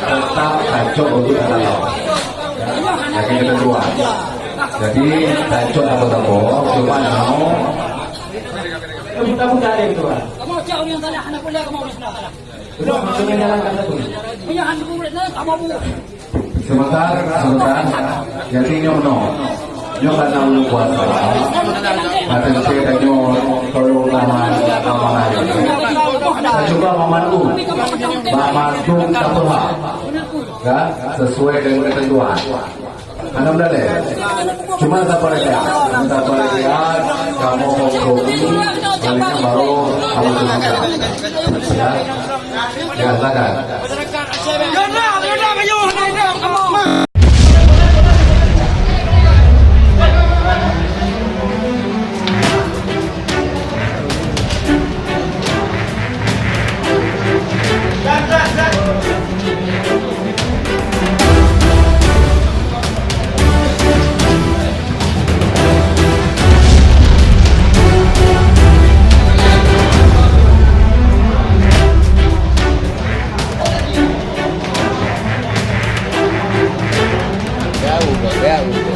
Tetap hancur untuk kalau yang kedua. Jadi hancur atau tembok cuma mau mudah-mudahan ada itu kan. Kamu jauh yang tadi anak kuliah kamu harus nak. Sudah menjalankan itu. Punya anak kuliah kamu bu. sebentar jadi nyono karena lu puasa ada saya kalau nama lain saya coba memandu satu hal kan sesuai dengan ketentuan anda udah deh cuma tak percaya kamu mau kopi baliknya baru kamu ya silakan. Jauh.